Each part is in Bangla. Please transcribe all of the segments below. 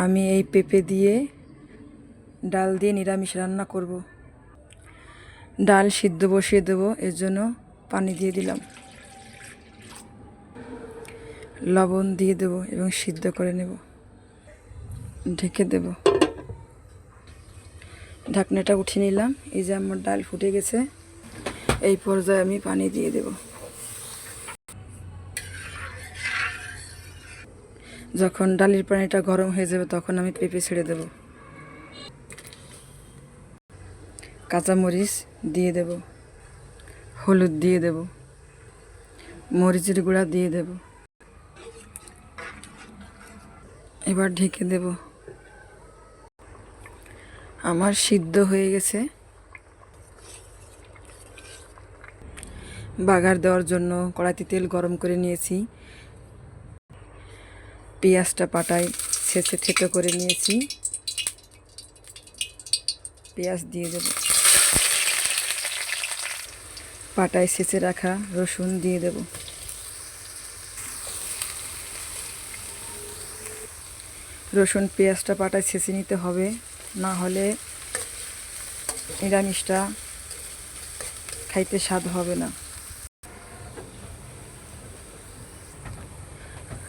আমি এই পেঁপে দিয়ে ডাল দিয়ে নিরামিষ রান্না করব। ডাল সিদ্ধ বসিয়ে দেবো, এর জন্য পানি দিয়ে দিলাম, লবণ দিয়ে দেব এবং সিদ্ধ করে নেব। ঢেকে দেব। ঢাকনাটা উঠিয়ে নিলাম। এই যে আমার ডাল ফুটে গেছে। এই পর্যায়ে আমি পানি দিয়ে দেব। যখন ডালের পানিটা গরম হয়ে যাবে তখন আমি পেঁপে ছেড়ে দেব। কাঁচামরিচ দিয়ে দেব, হলুদ দিয়ে দেব, মরিচের গুঁড়া দিয়ে দেব। এবার ঢেকে দেব। আমার সিদ্ধ হয়ে গেছে। বাগার দেওয়ার জন্য কড়াইতে তেল গরম করে নিয়েছি। পেঁয়াজটা পাটায় ছেঁচে থেতো করে নিয়েছি, পেঁয়াজ দিয়ে দেব। পাটায় ছেঁচে রাখা রসুন দিয়ে দেব। রসুন পেঁয়াজটা পাটায় ছেঁচে নিতে হবে, না হলে নিরামিষটা খাইতে স্বাদ হবে না।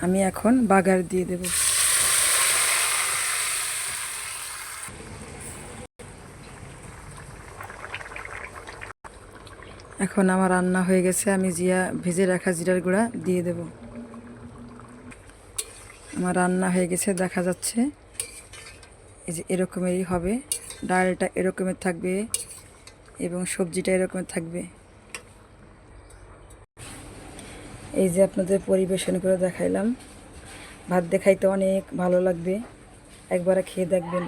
আমি এখন বাগার দিয়ে দেব। এখন আমার রান্না হয়ে গেছে। আমি ভেজে রাখা জিরার গুঁড়া দিয়ে দেব। আমার রান্না হয়ে গেছে, দেখা যাচ্ছে। এই যে এরকমেরই হবে, ডালটা এরকমের থাকবে এবং সবজিটা এরকমের থাকবে। এই যে আপনাদের পরিবেশন করে দেখাইলাম। ভাত দিয়ে খাইতে অনেক ভালো লাগবে, একবার খেয়ে দেখবেন।